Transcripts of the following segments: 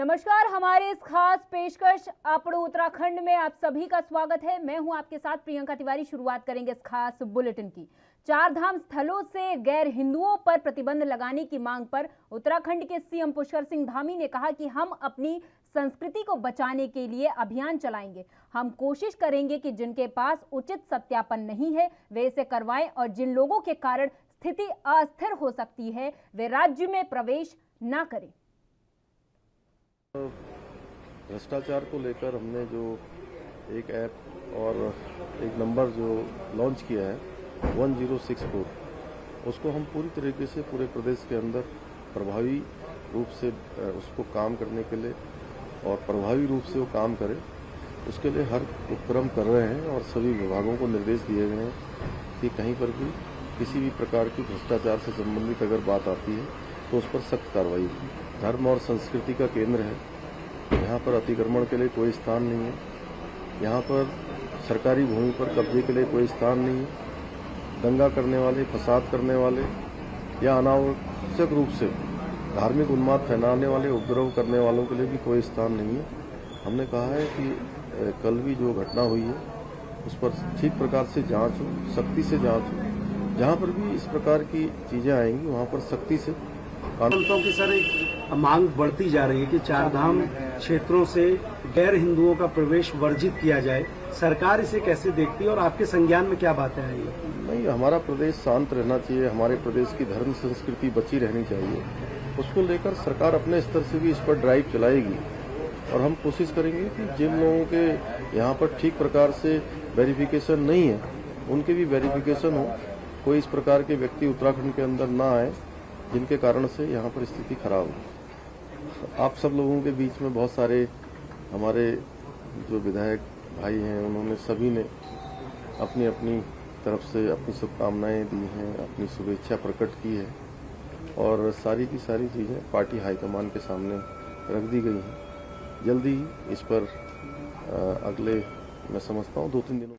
नमस्कार, हमारे इस खास पेशकश आपड़ो उत्तराखंड में आप सभी का स्वागत है। मैं हूं आपके साथ प्रियंका तिवारी। शुरुआत करेंगे इस खास बुलेटिन की। चार धाम स्थलों से गैर हिंदुओं पर प्रतिबंध लगाने की मांग पर उत्तराखंड के सीएम पुष्कर सिंह धामी ने कहा कि हम अपनी संस्कृति को बचाने के लिए अभियान चलाएंगे। हम कोशिश करेंगे कि जिनके पास उचित सत्यापन नहीं है वे इसे करवाएं और जिन लोगों के कारण स्थिति अस्थिर हो सकती है वे राज्य में प्रवेश न करें। भ्रष्टाचार को लेकर हमने जो एक ऐप और एक नंबर जो लॉन्च किया है 1064, उसको हम पूरी तरीके से पूरे प्रदेश के अंदर प्रभावी रूप से उसको काम करने के लिए और प्रभावी रूप से वो काम करे, उसके लिए हर उपक्रम कर रहे हैं और सभी विभागों को निर्देश दिए गए हैं कि कहीं पर भी किसी भी प्रकार की भ्रष्टाचार से संबंधित अगर बात आती है तो उस पर सख्त कार्रवाई की। धर्म और संस्कृति का केंद्र है, यहाँ पर अतिक्रमण के लिए कोई स्थान नहीं है, यहाँ पर सरकारी भूमि पर कब्जे के लिए कोई स्थान नहीं है, दंगा करने वाले, फसाद करने वाले या अनावश्यक रूप से धार्मिक उन्माद फैलाने वाले, उपद्रव करने वालों के लिए भी कोई स्थान नहीं है। हमने कहा है कि कल भी जो घटना हुई है उस पर ठीक प्रकार से जांच हो, सख्ती से जांच हो। जहाँ पर भी इस प्रकार की चीजें आएंगी वहाँ पर सख्ती से की सर एक मांग बढ़ती जा रही है कि चार धाम क्षेत्रों से गैर हिंदुओं का प्रवेश वर्जित किया जाए। सरकार इसे कैसे देखती है और आपके संज्ञान में क्या बातें आई है? नहीं, हमारा प्रदेश शांत रहना चाहिए, हमारे प्रदेश की धर्म संस्कृति बची रहनी चाहिए। उसको लेकर सरकार अपने स्तर से भी इस पर ड्राइव चलाएगी और हम कोशिश करेंगे कि जिन लोगों के यहाँ पर ठीक प्रकार से वेरिफिकेशन नहीं है उनके भी वेरिफिकेशन हो। कोई इस प्रकार के व्यक्ति उत्तराखंड के अंदर ना आए जिनके कारण से यहाँ पर स्थिति खराब हो। आप सब लोगों के बीच में बहुत सारे हमारे जो विधायक भाई हैं, उन्होंने सभी ने अपनी अपनी तरफ से अपनी शुभकामनाएं दी हैं, अपनी शुभेच्छा प्रकट की है और सारी की सारी चीज़ें पार्टी हाईकमान के सामने रख दी गई हैं। जल्दी ही इस पर अगले मैं समझता हूँ 2-3 दिनों।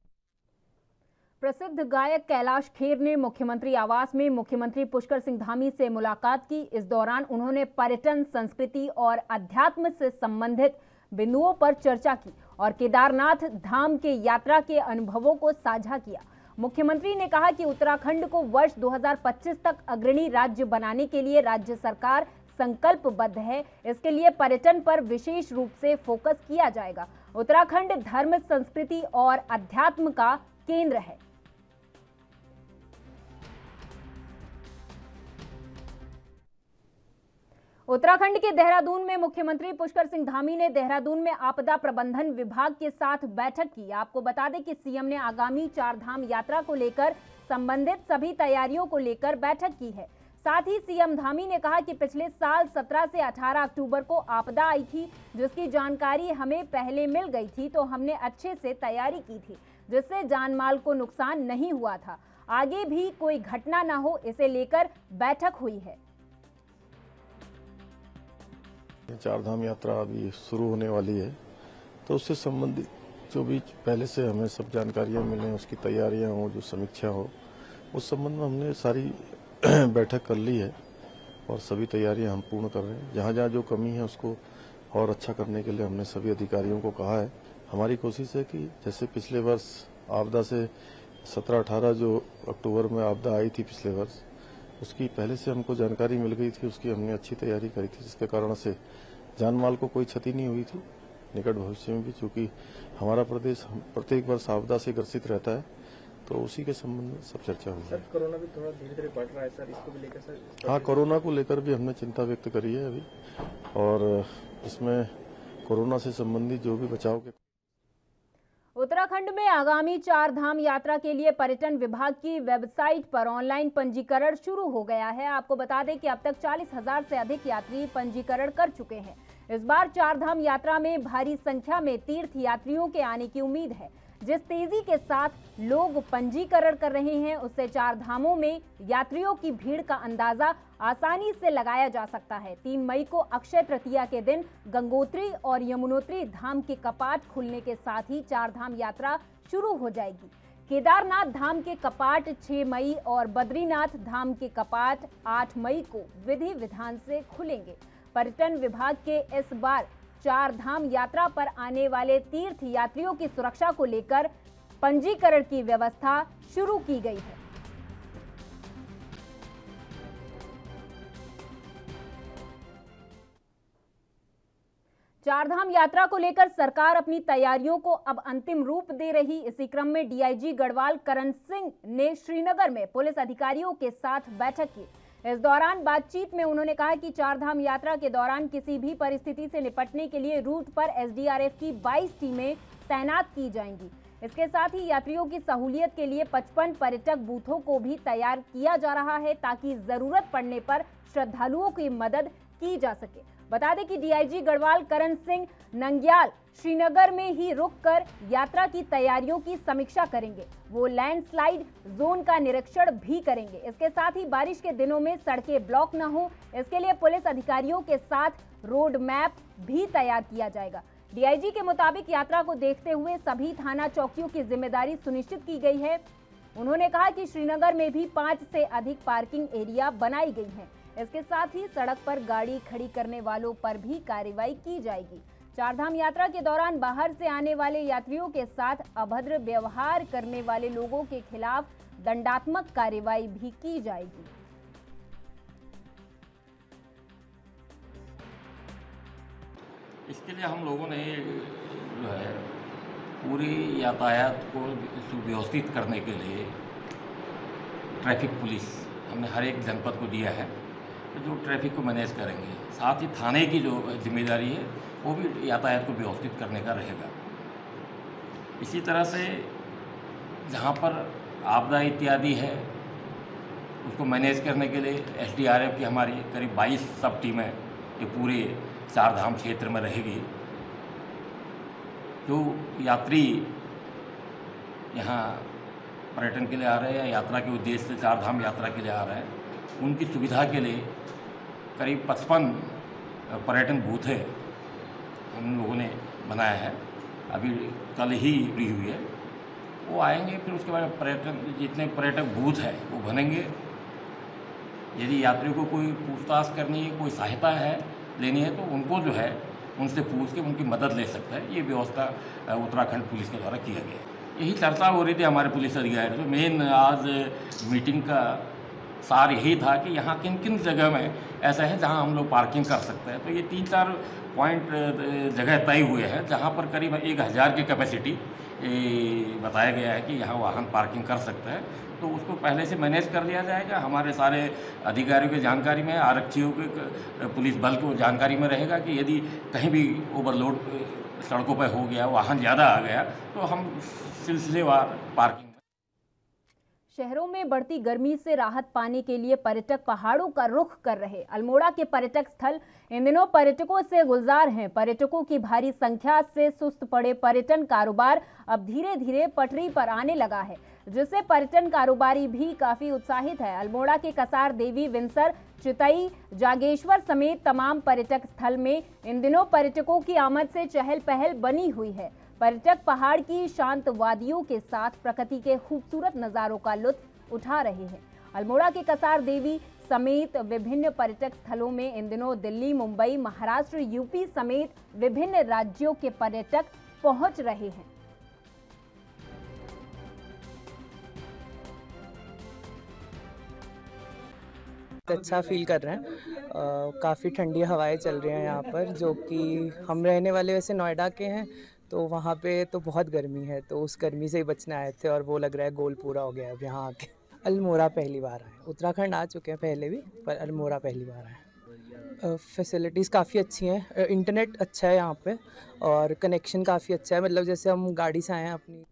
प्रसिद्ध गायक कैलाश खेर ने मुख्यमंत्री आवास में मुख्यमंत्री पुष्कर सिंह धामी से मुलाकात की। इस दौरान उन्होंने पर्यटन, संस्कृति और अध्यात्म से संबंधित बिंदुओं पर चर्चा की और केदारनाथ धाम के यात्रा के अनुभवों को साझा किया। मुख्यमंत्री ने कहा कि उत्तराखंड को वर्ष 2025 तक अग्रणी राज्य बनाने के लिए राज्य सरकार संकल्पबद्ध है। इसके लिए पर्यटन पर विशेष रूप से फोकस किया जाएगा। उत्तराखंड धर्म, संस्कृति और अध्यात्म का केंद्र है। उत्तराखंड के देहरादून में मुख्यमंत्री पुष्कर सिंह धामी ने देहरादून में आपदा प्रबंधन विभाग के साथ बैठक की। आपको बता दें कि सीएम ने आगामी चार धाम यात्रा को लेकर संबंधित सभी तैयारियों को लेकर बैठक की है। साथ ही सीएम धामी ने कहा कि पिछले साल 17 से 18 अक्टूबर को आपदा आई थी, जिसकी जानकारी हमें पहले मिल गई थी, तो हमने अच्छे से तैयारी की थी, जिससे जान माल को नुकसान नहीं हुआ था। आगे भी कोई घटना न हो, इसे लेकर बैठक हुई है। चार धाम यात्रा अभी शुरू होने वाली है, तो उससे संबंधित जो भी पहले से हमें सब जानकारियां मिलें, उसकी तैयारियां हो, जो समीक्षा हो, उस संबंध में हमने सारी बैठक कर ली है और सभी तैयारियां हम पूर्ण कर रहे हैं। जहां जहां जो कमी है उसको और अच्छा करने के लिए हमने सभी अधिकारियों को कहा है। हमारी कोशिश है कि जैसे पिछले वर्ष आपदा से 17-18 जो अक्टूबर में आपदा आई थी पिछले वर्ष, उसकी पहले से हमको जानकारी मिल गई थी, उसकी हमने अच्छी तैयारी करी थी, जिसके कारण से जान माल को कोई क्षति नहीं हुई थी। निकट भविष्य में भी चूंकि हमारा प्रदेश प्रत्येक वर्ष आपदा से ग्रसित रहता है, तो उसी के संबंध में सब चर्चा हुई है। सर, कोरोना भी थोड़ा धीरे-धीरे बढ़ रहा है सर, इसको भी लेकर सर? हाँ, कोरोना को लेकर भी हमने चिंता व्यक्त करी है अभी, और इसमें कोरोना से संबंधित जो भी बचाव के उत्तराखंड में आगामी चार धाम यात्रा के लिए पर्यटन विभाग की वेबसाइट पर ऑनलाइन पंजीकरण शुरू हो गया है। आपको बता दें कि अब तक 40,000 से अधिक यात्री पंजीकरण कर चुके हैं। इस बार चार धाम यात्रा में भारी संख्या में तीर्थ यात्रियों के आने की उम्मीद है। जिस तेजी के साथ लोग पंजीकरण कर रहे हैं, उससे चार धामों में यात्रियों की भीड़ का अंदाजा आसानी से लगाया जा सकता है। 3 मई को अक्षय तृतीया के दिन गंगोत्री और यमुनोत्री धाम के कपाट खुलने के साथ ही चार धाम यात्रा शुरू हो जाएगी। केदारनाथ धाम के कपाट 6 मई और बद्रीनाथ धाम के कपाट 8 मई को विधि विधान से खुलेंगे। पर्यटन विभाग के इस बार 4 धाम यात्रा पर आने वाले तीर्थ यात्रियों की सुरक्षा को लेकर पंजीकरण की व्यवस्था शुरू की गई है। चारधाम यात्रा को लेकर सरकार अपनी तैयारियों को अब अंतिम रूप दे रही। इसी क्रम में डीआईजी गढ़वाल करण सिंह ने श्रीनगर में पुलिस अधिकारियों के साथ बैठक की। इस दौरान बातचीत में उन्होंने कहा कि चारधाम यात्रा के दौरान किसी भी परिस्थिति से निपटने के लिए रूट पर एसडीआरएफ की 22 टीमें तैनात की जाएंगी। इसके साथ ही यात्रियों की सहूलियत के लिए 55 पर्यटक बूथों को भी तैयार किया जा रहा है ताकि जरूरत पड़ने पर श्रद्धालुओं की मदद की जा सके। बता दें कि डीआईजी गढ़वाल करण सिंह नंग्याल श्रीनगर में ही रुककर यात्रा की तैयारियों की समीक्षा करेंगे। वो लैंडस्लाइड जोन का निरीक्षण भी करेंगे। इसके साथ ही बारिश के दिनों में सड़कें ब्लॉक न हो, इसके लिए पुलिस अधिकारियों के साथ रोड मैप भी तैयार किया जाएगा। डीआईजी के मुताबिक यात्रा को देखते हुए सभी थाना चौकियों की जिम्मेदारी सुनिश्चित की गई है। उन्होंने कहा कि श्रीनगर में भी 5 से अधिक पार्किंग एरिया बनाई गई हैं। इसके साथ ही सड़क पर गाड़ी खड़ी करने वालों पर भी कार्रवाई की जाएगी। चारधाम यात्रा के दौरान बाहर से आने वाले यात्रियों के साथ अभद्र व्यवहार करने वाले लोगों के खिलाफ दंडात्मक कार्रवाई भी की जाएगी। इसके लिए हम लोगों ने जो है पूरी यातायात को सुव्यवस्थित करने के लिए ट्रैफिक पुलिस हमने हर एक जनपद को दिया है जो ट्रैफिक को मैनेज करेंगे। साथ ही थाने की जो जिम्मेदारी है वो भी यातायात को व्यवस्थित करने का रहेगा। इसी तरह से जहाँ पर आपदा इत्यादि है उसको मैनेज करने के लिए एसडीआरएफ की हमारी करीब 22 सब टीमें ये पूरे चारधाम क्षेत्र में रहेगी। जो यात्री यहाँ पर्यटन के लिए आ रहे हैं या यात्रा के उद्देश्य से चारधाम यात्रा के लिए आ रहे हैं उनकी सुविधा के लिए करीब 55 पर्यटन बूथ है हम लोगों ने बनाया है। अभी कल ही फ्री हुई है, वो आएंगे। फिर उसके बाद पर्यटन जितने पर्यटक बूथ है वो बनेंगे। यदि यात्रियों को कोई पूछताछ करनी है, कोई सहायता है लेनी है तो उनको जो है उनसे पूछ के उनकी मदद ले सकता है। ये व्यवस्था उत्तराखंड पुलिस के द्वारा किया गया है। यही चर्चा हो रही थी हमारे पुलिस अधिकारी तो मेन आज मीटिंग का सार यही था कि यहाँ किन किन जगह में ऐसा है जहाँ हम लोग पार्किंग कर सकते हैं। तो ये 3-4 पॉइंट जगह तय हुए हैं जहाँ पर करीब 1000 की कैपेसिटी बताया गया है कि यहाँ वाहन पार्किंग कर सकते हैं। तो उसको पहले से मैनेज कर लिया जाएगा। हमारे सारे अधिकारियों की जानकारी में, आरक्षियों के पुलिस बल को जानकारी में रहेगा कि यदि कहीं भी ओवरलोड सड़कों पर हो गया, वाहन ज़्यादा आ गया तो हम सिलसिलेवार पार्किंग। शहरों में बढ़ती गर्मी से राहत पाने के लिए पर्यटक पहाड़ों का रुख कर रहे। अल्मोड़ा के पर्यटक स्थल इन दिनों पर्यटकों से गुलजार हैं। पर्यटकों की भारी संख्या से सुस्त पड़े पर्यटन कारोबार अब धीरे धीरे पटरी पर आने लगा है, जिससे पर्यटन कारोबारी भी काफी उत्साहित है। अल्मोड़ा के कसार देवी, विंसर, चितई, जागेश्वर समेत तमाम पर्यटक स्थल में इन दिनों पर्यटकों की आमद से चहल पहल बनी हुई है। पर्यटक पहाड़ की शांत वादियों के साथ प्रकृति के खूबसूरत नज़ारों का लुत्फ उठा रहे हैं। अल्मोड़ा के कसार देवी समेत विभिन्न पर्यटक स्थलों में इन दिनों दिल्ली, मुंबई, महाराष्ट्र, यूपी समेत विभिन्न राज्यों के पर्यटक पहुंच रहे हैं। अच्छा फील कर रहे हैं। काफ़ी ठंडी हवाएं चल रही हैं यहाँ पर, जो कि हम रहने वाले वैसे नोएडा के हैं तो वहाँ पे तो बहुत गर्मी है, तो उस गर्मी से ही बचने आए थे और वो लग रहा है गोल पूरा हो गया अब यहाँ आके। अल्मोड़ा पहली बार आए, उत्तराखंड आ चुके हैं पहले भी, पर अल्मोड़ा पहली बार आए। फैसिलिटीज़ काफ़ी अच्छी हैं, इंटरनेट अच्छा है यहाँ पे और कनेक्शन काफ़ी अच्छा है। मतलब जैसे हम गाड़ी से आए हैं अपनी।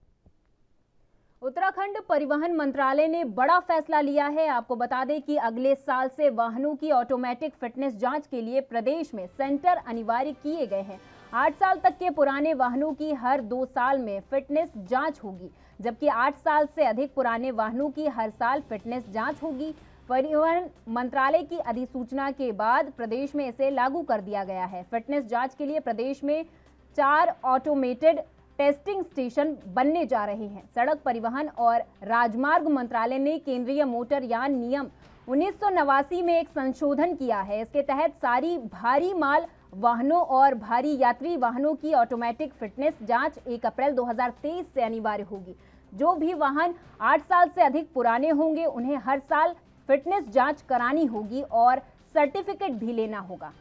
उत्तराखंड परिवहन मंत्रालय ने बड़ा फैसला लिया है। आपको बता दें कि अगले साल से वाहनों की ऑटोमेटिक फिटनेस जांच के लिए प्रदेश में सेंटर अनिवार्य किए गए हैं। 8 साल तक के पुराने वाहनों की हर 2 साल में फिटनेस जांच होगी, जबकि 8 साल से अधिक पुराने वाहनों की हर साल फिटनेस जांच होगी। परिवहन मंत्रालय की अधिसूचना के बाद प्रदेश में इसे लागू कर दिया गया है। फिटनेस जांच के लिए प्रदेश में 4 ऑटोमेटेड टेस्टिंग स्टेशन बनने जा रहे हैं। सड़क परिवहन और राजमार्ग मंत्रालय ने केंद्रीय मोटर यान नियम 1989 में एक संशोधन किया है। इसके तहत सारी भारी माल वाहनों और भारी यात्री वाहनों की ऑटोमेटिक फिटनेस जांच 1 अप्रैल 2023 से अनिवार्य होगी। जो भी वाहन 8 साल से अधिक पुराने होंगे उन्हें हर साल फिटनेस जांच करानी होगी और सर्टिफिकेट भी लेना होगा।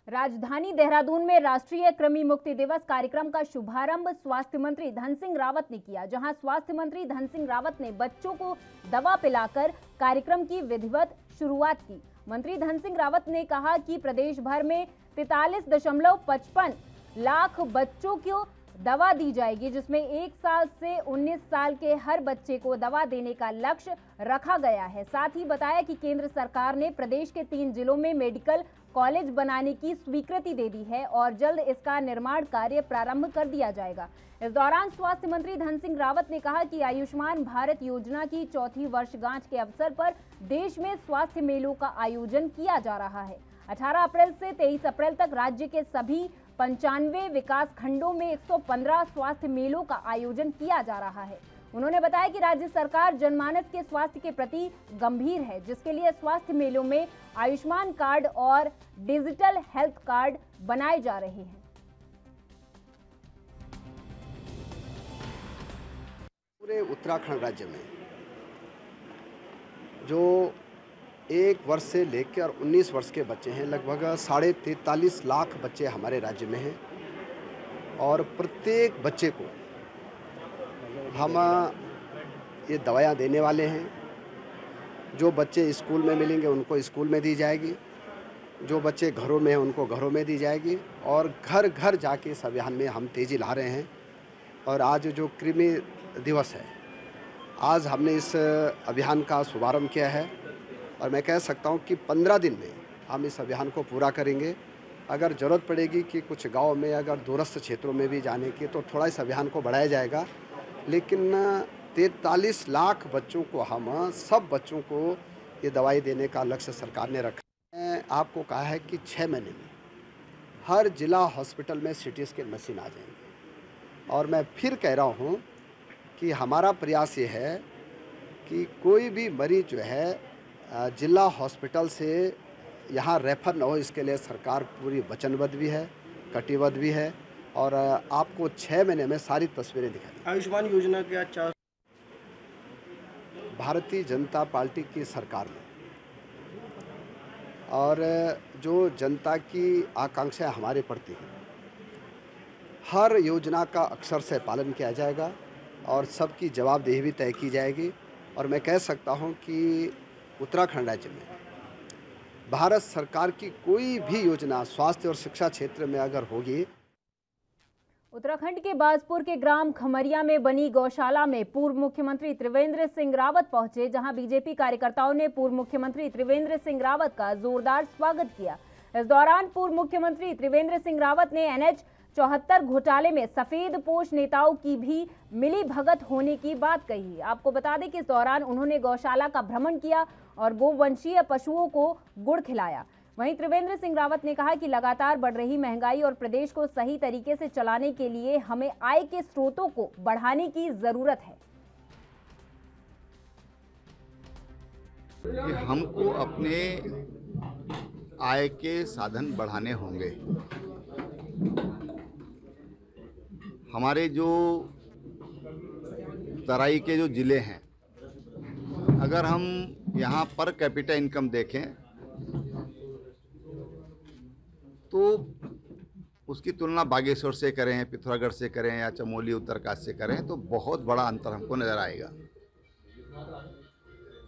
राजधानी देहरादून में राष्ट्रीय कृमि मुक्ति दिवस कार्यक्रम का शुभारंभ स्वास्थ्य मंत्री धन सिंह रावत ने किया, जहां स्वास्थ्य मंत्री धन सिंह रावत ने बच्चों को दवा पिलाकर कार्यक्रम की विधिवत शुरुआत की। मंत्री धन सिंह रावत ने कहा कि प्रदेश भर में 43.55 लाख बच्चों को दवा दी जाएगी, जिसमें 1 साल से 19 साल के हर बच्चे को दवा देने का लक्ष्य रखा गया है। साथ ही बताया कि केंद्र सरकार ने प्रदेश के 3 जिलों में मेडिकल कॉलेज बनाने की स्वीकृति दे दी है और जल्द इसका निर्माण कार्य प्रारंभ कर दिया जाएगा। इस दौरान स्वास्थ्य मंत्री धन सिंह रावत ने कहा कि आयुष्मान भारत योजना की 4वीं वर्षगांठ के अवसर पर देश में स्वास्थ्य मेलों का आयोजन किया जा रहा है। 18 अप्रैल से 23 अप्रैल तक राज्य के सभी 95 विकास खंडों में 115 स्वास्थ्य मेलों का आयोजन किया जा रहा है। उन्होंने बताया कि राज्य सरकार जनमानस के स्वास्थ्य के प्रति गंभीर है, जिसके लिए स्वास्थ्य मेलों में आयुष्मान कार्ड और डिजिटल हेल्थ कार्ड बनाए जा रहे हैं। पूरे उत्तराखंड राज्य में जो 1 वर्ष से लेकर 19 वर्ष के बच्चे हैं, लगभग 43.5 लाख बच्चे हमारे राज्य में हैं और प्रत्येक बच्चे को हम ये दवाइयाँ देने वाले हैं। जो बच्चे स्कूल में मिलेंगे उनको स्कूल में दी जाएगी, जो बच्चे घरों में हैं उनको घरों में दी जाएगी और घर घर जाके इस अभियान में हम तेज़ी ला रहे हैं। और आज जो कृमि दिवस है, आज हमने इस अभियान का शुभारंभ किया है और मैं कह सकता हूं कि 15 दिन में हम इस अभियान को पूरा करेंगे। अगर ज़रूरत पड़ेगी कि कुछ गांव में अगर दूरस्थ क्षेत्रों में भी जाने की तो थोड़ा इस अभियान को बढ़ाया जाएगा, लेकिन 43 लाख बच्चों को हम सब बच्चों को ये दवाई देने का लक्ष्य सरकार ने रखा है। आपको कहा है कि 6 महीने में हर जिला हॉस्पिटल में CT स्कैन मशीन आ जाएंगे और मैं फिर कह रहा हूँ कि हमारा प्रयास ये है कि कोई भी मरीज जो है जिला हॉस्पिटल से यहाँ रेफर न हो, इसके लिए सरकार पूरी वचनबद्ध भी है, कटिबद्ध भी है और आपको 6 महीने में सारी तस्वीरें दिखाई। आयुष्मान योजना के आज भारतीय जनता पार्टी की सरकार में और जो जनता की आकांक्षा हमारे प्रति है, हर योजना का अक्षर से पालन किया जाएगा और सबकी जवाबदेही भी तय की जाएगी। और मैं कह सकता हूं कि उत्तराखंड राज्य में भारत सरकार की कोई भी योजना स्वास्थ्य और शिक्षा क्षेत्र में अगर होगी। उत्तराखंड के बाजपुर के ग्राम खमरिया में बनी गौशाला में पूर्व मुख्यमंत्री त्रिवेंद्र सिंह रावत पहुंचे, जहां बीजेपी कार्यकर्ताओं ने पूर्व मुख्यमंत्री त्रिवेंद्र सिंह रावत का जोरदार स्वागत किया। इस दौरान पूर्व मुख्यमंत्री त्रिवेंद्र सिंह रावत ने NH 74 घोटाले में सफेद पोश नेताओं की भी मिली भगत होने की बात कही। आपको बता दें कि इस दौरान उन्होंने गौशाला का भ्रमण किया और गोवंशीय पशुओं को गुड़ खिलाया। वहीं त्रिवेंद्र सिंह रावत ने कहा कि लगातार बढ़ रही महंगाई और प्रदेश को सही तरीके से चलाने के लिए हमें आय के स्रोतों को बढ़ाने की जरूरत है। हमको अपने आय के साधन बढ़ाने होंगे। हमारे जो तराई के जो ज़िले हैं, अगर हम यहाँ पर कैपिटा इनकम देखें तो उसकी तुलना बागेश्वर से करें, पिथौरागढ़ से करें या चमोली उत्तरकाशी से करें तो बहुत बड़ा अंतर हमको नज़र आएगा।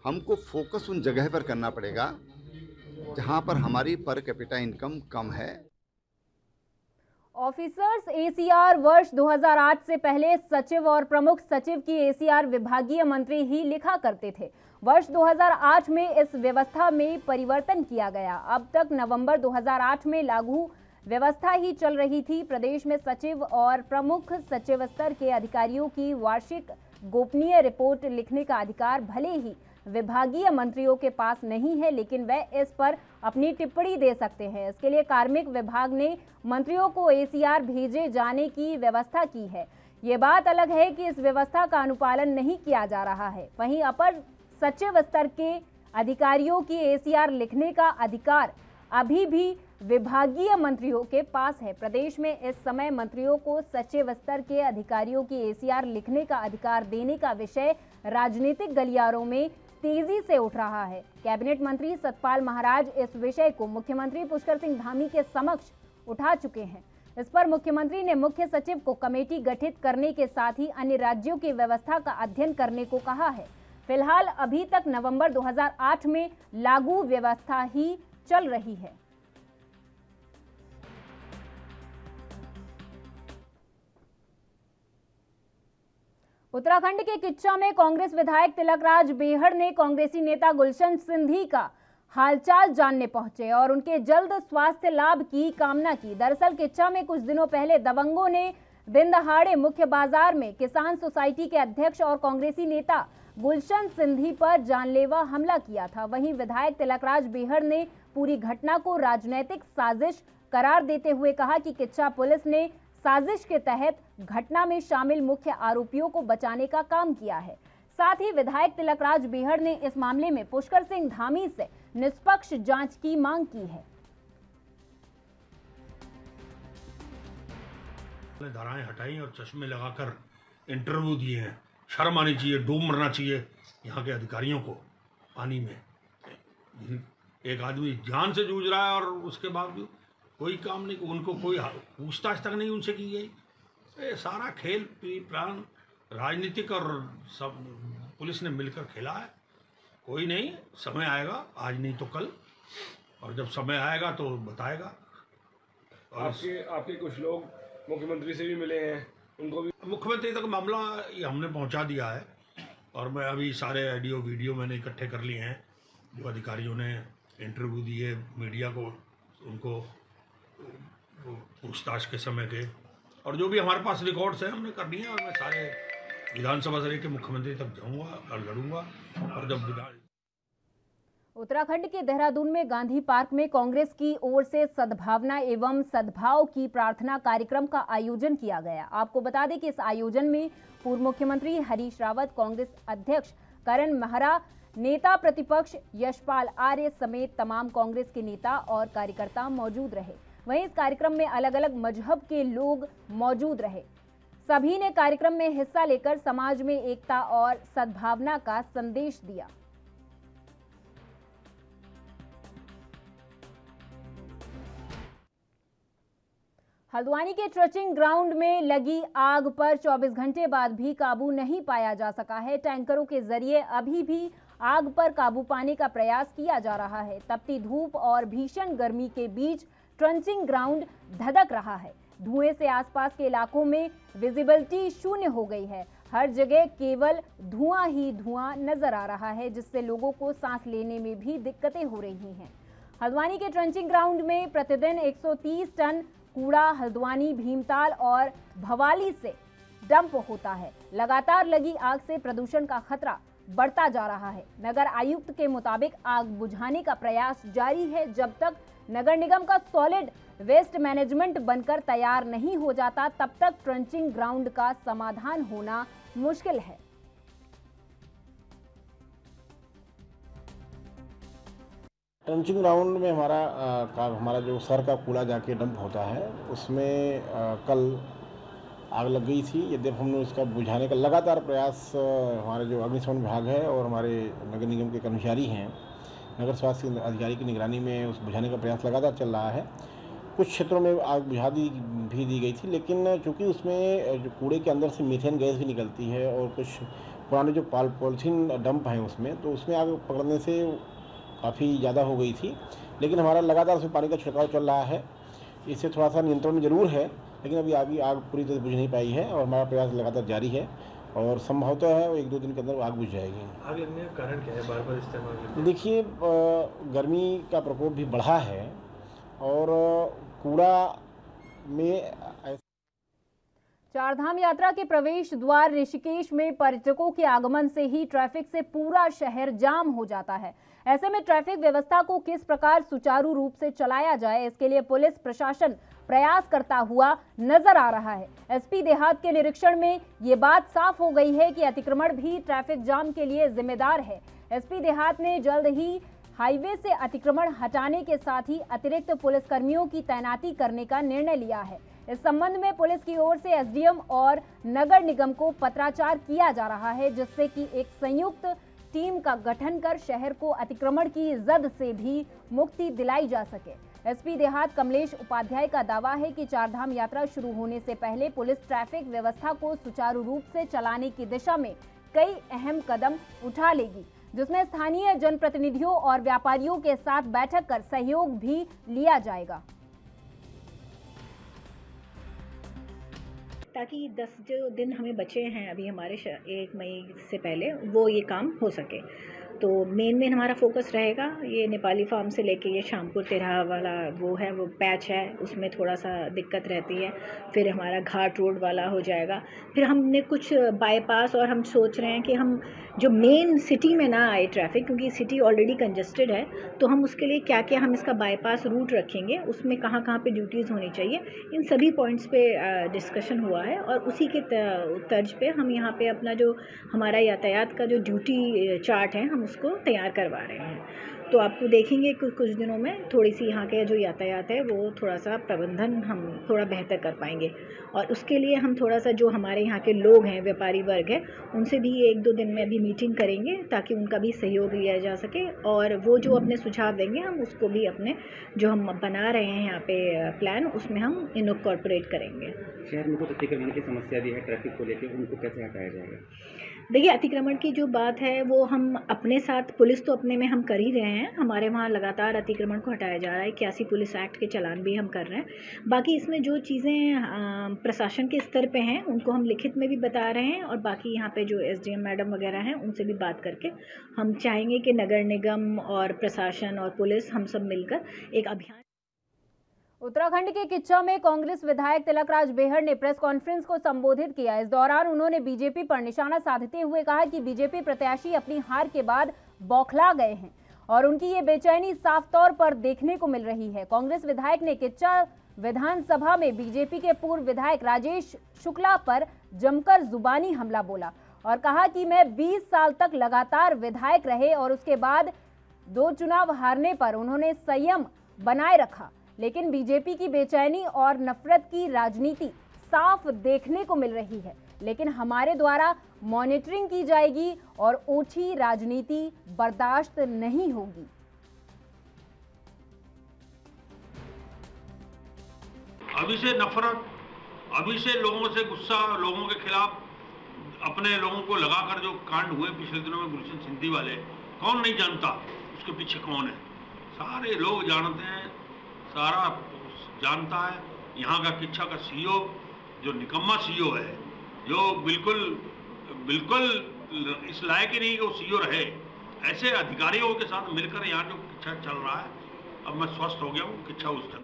हमको फोकस उन जगह पर करना पड़ेगा जहाँ पर हमारी पर कैपिटा इनकम कम है। ऑफिसर्स ACR वर्ष 2008 से पहले सचिव और प्रमुख सचिव की ACR विभागीय मंत्री ही लिखा करते थे। वर्ष 2008 में इस व्यवस्था में परिवर्तन किया गया। अब तक नवंबर 2008 में लागू व्यवस्था ही चल रही थी। प्रदेश में सचिव और प्रमुख सचिव स्तर के अधिकारियों की वार्षिक गोपनीय रिपोर्ट लिखने का अधिकार भले ही विभागीय मंत्रियों के पास नहीं है, लेकिन वह इस पर अपनी टिप्पणी दे सकते हैं। इसके लिए कार्मिक विभाग ने मंत्रियों को ACR भेजे जाने की व्यवस्था की है। ये बात अलग है कि इस व्यवस्था का अनुपालन नहीं किया जा रहा है। वहीं अपर सचिव स्तर के अधिकारियों की एसीआर लिखने का अधिकार अभी भी विभागीय मंत्रियों के पास है। प्रदेश में इस समय मंत्रियों को सचिव स्तर के अधिकारियों की एसीआर लिखने का अधिकार देने का विषय राजनीतिक गलियारों में तेजी से उठ रहा है। कैबिनेट मंत्री सतपाल महाराज इस विषय को मुख्यमंत्री पुष्कर सिंह धामी के समक्ष उठा चुके हैं। इस पर मुख्यमंत्री ने मुख्य सचिव को कमेटी गठित करने के साथ ही अन्य राज्यों की व्यवस्था का अध्ययन करने को कहा है। फिलहाल अभी तक नवंबर 2008 में लागू व्यवस्था ही चल रही है। उत्तराखंड के किच्चा में कांग्रेस विधायक तिलकराज बेहड़ ने कांग्रेसी नेता गुलशन सिंधी का हालचाल जानने पहुंचे और उनके जल्द स्वास्थ्य लाभ की कामना की। दरअसल किच्चा में कुछ दिनों पहले दबंगों ने दिन दहाड़े मुख्य बाजार में किसान सोसाइटी के अध्यक्ष और कांग्रेसी नेता गुलशन सिंधी पर जानलेवा हमला किया था। वहीं विधायक तिलकराज बेहड़ ने पूरी घटना को राजनीतिक साजिश करार देते हुए कहा कि किच्चा पुलिस ने साजिश के तहत घटना में शामिल मुख्य आरोपियों को बचाने का काम किया है। साथ ही विधायक तिलकराज बेहड़ ने इस मामले में पुष्कर सिंह धामी से निष्पक्ष जांच की मांग की है। धाराएं हटाई और चश्मे लगाकर इंटरव्यू दिए हैं। शर्म आनी चाहिए, डूब मरना चाहिए यहाँ के अधिकारियों को। पानी में एक आदमी जान से जूझ रहा है और उसके बाद भी कोई काम नहीं, उनको कोई पूछताछ तक नहीं उनसे की गई। ये सारा खेल प्लान राजनीतिक और सब पुलिस ने मिलकर खेला है। कोई नहीं, समय आएगा, आज नहीं तो कल, और जब समय आएगा तो बताएगा। और आपके कुछ लोग मुख्यमंत्री से भी मिले हैं, उनको भी मुख्यमंत्री तक मामला हमने पहुंचा दिया है और मैं अभी सारे ऑडियो वीडियो मैंने इकट्ठे कर लिए हैं। जो अधिकारियों ने इंटरव्यू दिए मीडिया को, उनको पूछताछ के समय के, और जो भी हमारे पास रिकॉर्ड्स हैं हमने कर दिए। और मैं सारे विधानसभा से लेकर मुख्यमंत्री तक जाऊंगा और लड़ूंगा। और जब उत्तराखंड के देहरादून में गांधी पार्क में कांग्रेस की ओर से सद्भावना एवं सद्भाव की प्रार्थना कार्यक्रम का आयोजन किया गया। आपको बता दें कि इस आयोजन में पूर्व मुख्यमंत्री हरीश रावत, कांग्रेस अध्यक्ष करण मेहरा, नेता प्रतिपक्ष यशपाल आर्य समेत तमाम कांग्रेस के नेता और कार्यकर्ता मौजूद रहे। वहीं इस कार्यक्रम में अलग अलग मजहब के लोग मौजूद रहे। सभी ने कार्यक्रम में हिस्सा लेकर समाज में एकता और सद्भावना का संदेश दिया। हल्द्वानी के ट्रचिंग ग्राउंड में लगी आग पर 24 घंटे बाद भी काबू नहीं पाया जा सका है। टैंकरों के जरिए अभी भी आग पर काबू पाने का प्रयास किया जा रहा है। तपती धूप और भीषण गर्मी के बीच ट्रचिंग ग्राउंड धधक रहा है। धुएं से आसपास के इलाकों में विजिबिलिटी शून्य हो गई है। हर जगह केवल धुआं ही धुआं नजर आ रहा है, जिससे लोगों को सांस लेने में भी दिक्कतें हो रही हैं। हल्द्वानी के ट्रचिंग ग्राउंड में प्रतिदिन 130 टन कूड़ा हल्द्वानी, भीमताल और भवाली से डंप होता है। लगातार लगी आग से प्रदूषण का खतरा बढ़ता जा रहा है। नगर आयुक्त के मुताबिक आग बुझाने का प्रयास जारी है। जब तक नगर निगम का सॉलिड वेस्ट मैनेजमेंट बनकर तैयार नहीं हो जाता, तब तक ट्रंचिंग ग्राउंड का समाधान होना मुश्किल है। ट्रंचिंग ग्राउंड में हमारा जो शहर का कूड़ा जाके डंप होता है, उसमें कल आग लग गई थी। यद्यपि हमने उसका बुझाने का लगातार प्रयास हमारे जो अग्निशमन विभाग है और हमारे नगर निगम के कर्मचारी हैं, नगर स्वास्थ्य अधिकारी की निगरानी में उस बुझाने का प्रयास लगातार चल रहा है। कुछ क्षेत्रों में आग बुझा दी गई थी, लेकिन चूँकि उसमें जो कूड़े के अंदर से मीथेन गैस भी निकलती है और कुछ पुराने जो पॉलीथीन डंप हैं उसमें, तो उसमें आग पकड़ने से काफ़ी ज़्यादा हो गई थी। लेकिन हमारा लगातार उसमें पानी का छिड़काव चल रहा है। इससे थोड़ा सा नियंत्रण में ज़रूर है, लेकिन अभी आग पूरी तरह बुझ नहीं पाई है और हमारा प्रयास लगातार जारी है और संभवतः है 1-2 दिन के अंदर आग बुझ जाएगी। आग लगने का कारण क्या है? बार-बार इस्तेमाल, देखिए, गर्मी का प्रकोप भी बढ़ा है और कूड़ा में चारधाम यात्रा के प्रवेश द्वार ऋषिकेश में पर्यटकों के आगमन से ही ट्रैफिक से पूरा शहर जाम हो जाता है। ऐसे में ट्रैफिक व्यवस्था को किस प्रकार सुचारू रूप से चलाया जाए, इसके लिए पुलिस प्रशासन प्रयास करता हुआ नजर आ रहा है। एसपी देहात के निरीक्षण में ये बात साफ हो गई है कि अतिक्रमण भी ट्रैफिक जाम के लिए जिम्मेदार है। एसपी देहात ने जल्द ही हाईवे से अतिक्रमण हटाने के साथ ही अतिरिक्त पुलिसकर्मियों की तैनाती करने का निर्णय लिया है। इस संबंध में पुलिस की ओर से एसडीएम और नगर निगम को पत्राचार किया जा रहा है, जिससे कि एक संयुक्त टीम का गठन कर शहर को अतिक्रमण की जद से भी मुक्ति दिलाई जा सके। एसपी देहात कमलेश उपाध्याय का दावा है कि चारधाम यात्रा शुरू होने से पहले पुलिस ट्रैफिक व्यवस्था को सुचारू रूप से चलाने की दिशा में कई अहम कदम उठा लेगी, जिसमें स्थानीय जनप्रतिनिधियों और व्यापारियों के साथ बैठक कर सहयोग भी लिया जाएगा, ताकि 10 जो दिन हमें बचे हैं अभी हमारे 1 मई से पहले वो ये काम हो सके। तो मेन हमारा फोकस रहेगा ये नेपाली फार्म से लेके ये शामपुर तेरहा वाला वो पैच है, उसमें थोड़ा सा दिक्कत रहती है। फिर हमारा घाट रोड वाला हो जाएगा। फिर हमने कुछ बाईपास, और हम सोच रहे हैं कि हम जो मेन सिटी में ना आए ट्रैफिक, क्योंकि सिटी ऑलरेडी कंजेस्टेड है, तो हम उसके लिए क्या क्या हम इसका बाईपास रूट रखेंगे, उसमें कहाँ कहाँ पे ड्यूटीज़ होनी चाहिए, इन सभी पॉइंट्स पे डिस्कशन हुआ है। और उसी के तर्ज पे हम यहाँ पे अपना जो हमारा यातायात का जो ड्यूटी चार्ट है हम उसको तैयार करवा रहे हैं। तो आपको देखेंगे कुछ दिनों में थोड़ी सी यहाँ के जो यातायात है वो थोड़ा सा प्रबंधन हम थोड़ा बेहतर कर पाएंगे। और उसके लिए हम थोड़ा सा जो हमारे यहाँ के लोग हैं, व्यापारी वर्ग है, उनसे भी 1-2 दिन में अभी मीटिंग करेंगे ताकि उनका भी सहयोग लिया जा सके। और वो जो अपने सुझाव देंगे हम उसको भी अपने जो हम बना रहे हैं यहाँ पे प्लान, उसमें हम इनकॉर्पोरेट करेंगे। शहर में कुछ अतिक्रमण की समस्या भी है ट्रैफिक को लेकर, उनको कैसे हटाया जाएगा? देखिए, अतिक्रमण की जो बात है वो हम अपने साथ, पुलिस तो अपने में हम कर ही रहे हैं, हमारे वहाँ लगातार अतिक्रमण को हटाया जा रहा है। 81 पुलिस एक्ट के चालान भी हम कर रहे हैं। बाकी इसमें जो चीज़ें प्रशासन के स्तर पे हैं उनको हम लिखित में भी बता रहे हैं, और बाकी यहाँ पे जो एसडीएम मैडम वगैरह हैं उनसे भी बात करके हम चाहेंगे कि नगर निगम और प्रशासन और पुलिस हम सब मिलकर एक अभियान। उत्तराखंड के किच्चा में कांग्रेस विधायक तिलक राज बेहड़ ने प्रेस कॉन्फ्रेंस को संबोधित किया। इस दौरान उन्होंने बीजेपी पर निशाना साधते हुए कहा कि बीजेपी प्रत्याशी अपनी हार के बाद बौखला गए हैं और उनकी ये बेचैनी साफ तौर पर देखने को मिल रही है। कांग्रेस विधायक ने किच्चा विधानसभा में बीजेपी के पूर्व विधायक राजेश शुक्ला पर जमकर जुबानी हमला बोला और कहा कि मैं 20 साल तक लगातार विधायक रहे और उसके बाद 2 चुनाव हारने पर उन्होंने संयम बनाए रखा, लेकिन बीजेपी की बेचैनी और नफरत की राजनीति साफ देखने को मिल रही है। लेकिन हमारे द्वारा मॉनिटरिंग की जाएगी और ओछी राजनीति बर्दाश्त नहीं होगी। अभी से नफरत, अभी से लोगों से गुस्सा, लोगों के खिलाफ अपने लोगों को लगाकर जो कांड हुए पिछले दिनों में गुलशन सिंधी वाले, कौन नहीं जानता उसके पीछे कौन है? सारे लोग जानते हैं, सारा जानता है। यहाँ का किच्छा का सीईओ जो निकम्मा सीईओ है, जो बिल्कुल इस लायक ही नहीं कि वो सीईओ रहे, ऐसे अधिकारियों के साथ मिलकर यहाँ जो किच्छा चल रहा है, अब मैं स्वस्थ हो गया हूँ। किच्छा उस ढंग।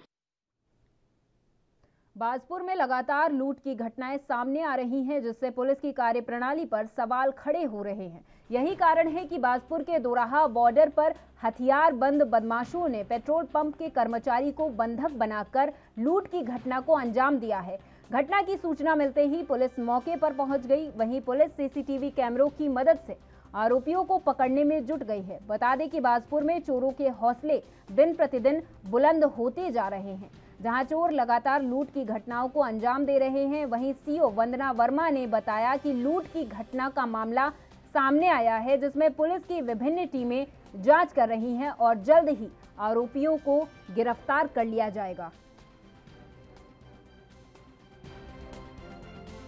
बाजपुर में लगातार लूट की घटनाएं सामने आ रही हैं, जिससे पुलिस की कार्यप्रणाली पर सवाल खड़े हो रहे हैं। यही कारण है कि बाजपुर के दोराहा बॉर्डर पर हथियार बंद बदमाशों ने पेट्रोल पंप के कर्मचारी को बंधक बनाकर लूट की घटना को अंजाम दिया है। घटना की सूचना मिलते ही पुलिस मौके पर पहुंच गई। वहीं पुलिस सीसीटीवी कैमरों की मदद से आरोपियों को पकड़ने में जुट गई है। बता दें कि बाजपुर में चोरों के हौसले दिन प्रतिदिन बुलंद होते जा रहे हैं। जहां चोर लगातार लूट की घटनाओं को अंजाम दे रहे हैं, वहीं सीओ वंदना वर्मा ने बताया कि लूट की घटना का मामला सामने आया है, जिसमें पुलिस की विभिन्न टीमें जांच कर रही हैं और जल्द ही आरोपियों को गिरफ्तार कर लिया जाएगा।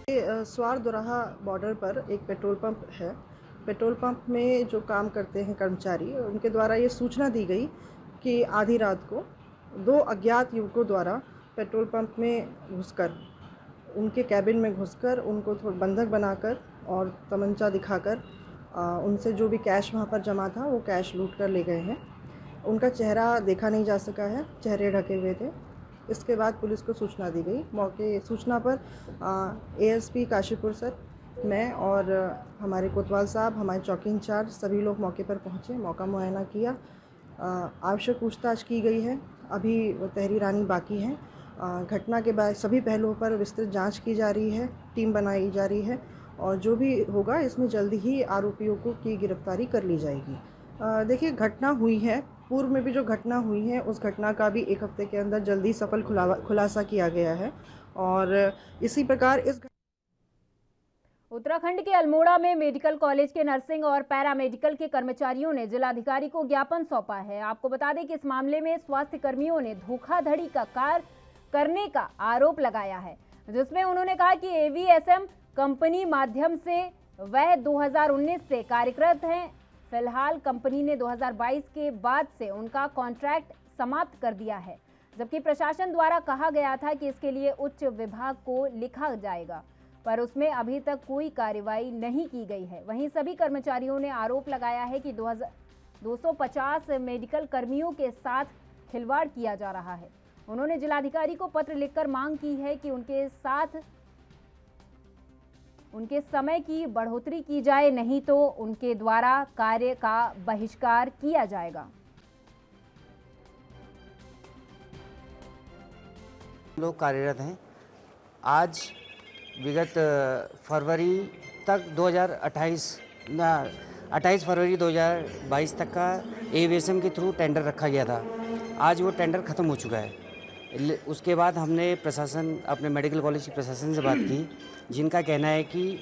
स्वार दोराहा बॉर्डर पर एक पेट्रोल पंप है। पेट्रोल पंप में जो काम करते हैं कर्मचारी, उनके द्वारा ये सूचना दी गई कि आधी रात को 2 अज्ञात युवकों द्वारा पेट्रोल पंप में घुसकर, उनके कैबिन में घुसकर उनको थोड़ा बंधक बनाकर और तमंचा दिखाकर उनसे जो भी कैश वहाँ पर जमा था वो कैश लूट कर ले गए हैं। उनका चेहरा देखा नहीं जा सका है, चेहरे ढके हुए थे इसके बाद पुलिस को सूचना दी गई। मौके सूचना पर एएसपी काशीपुर सर, मैं और हमारे कोतवाल साहब, हमारे चौकी इंचार्ज, सभी लोग मौके पर पहुँचे, मौका मुआयना किया, आवश्यक पूछताछ की गई है। अभी तहरीरानी बाकी है। घटना के बाद सभी पहलुओं पर विस्तृत जांच की जा रही है, टीम बनाई जा रही है और जो भी होगा इसमें जल्दी ही आरोपियों को की गिरफ्तारी कर ली जाएगी। देखिए, घटना हुई है, पूर्व में भी जो घटना हुई है उस घटना का भी 1 हफ्ते के अंदर जल्दी सफल खुलासा किया गया है और इसी प्रकार इस उत्तराखंड के अल्मोड़ा में मेडिकल कॉलेज के नर्सिंग और पैरामेडिकल के कर्मचारियों ने जिलाधिकारी को ज्ञापन सौंपा है। आपको बता दें कि इस मामले में स्वास्थ्य कर्मियों ने धोखाधड़ी का कार्य करने का आरोप लगाया है, जिसमें उन्होंने कहा कि एवीएसएम कंपनी माध्यम से वह 2019 से कार्यरत हैं। फिलहाल कंपनी ने 2022 के बाद से उनका कॉन्ट्रैक्ट समाप्त कर दिया है, जबकि प्रशासन द्वारा कहा गया था कि इसके लिए उच्च विभाग को लिखा जाएगा, पर उसमें अभी तक कोई कार्रवाई नहीं की गई है। वहीं सभी कर्मचारियों ने आरोप लगाया है कि 250 मेडिकल कर्मियों के साथ खिलवाड़ किया जा रहा है। उन्होंने जिलाधिकारी को पत्र लिखकर मांग की है कि उनके साथ उनके समय की बढ़ोतरी की जाए, नहीं तो उनके द्वारा कार्य का बहिष्कार किया जाएगा। लोग कार्यरत हैं। आज विगत फरवरी तक 28 फरवरी 2022 तक का एवीएसएम के थ्रू टेंडर रखा गया था। आज वो टेंडर ख़त्म हो चुका है। उसके बाद हमने प्रशासन, अपने मेडिकल कॉलेज के प्रशासन से बात की, जिनका कहना है कि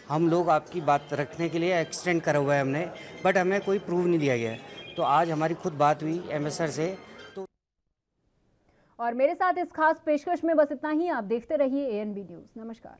हम लोग आपकी बात रखने के लिए एक्सटेंड करा हुआ है हमने, बट हमें कोई प्रूफ नहीं दिया गया है। तो आज हमारी खुद बात हुई एमएस सर से। और मेरे साथ इस खास पेशकश में बस इतना ही। आप देखते रहिए ANB न्यूज़। नमस्कार।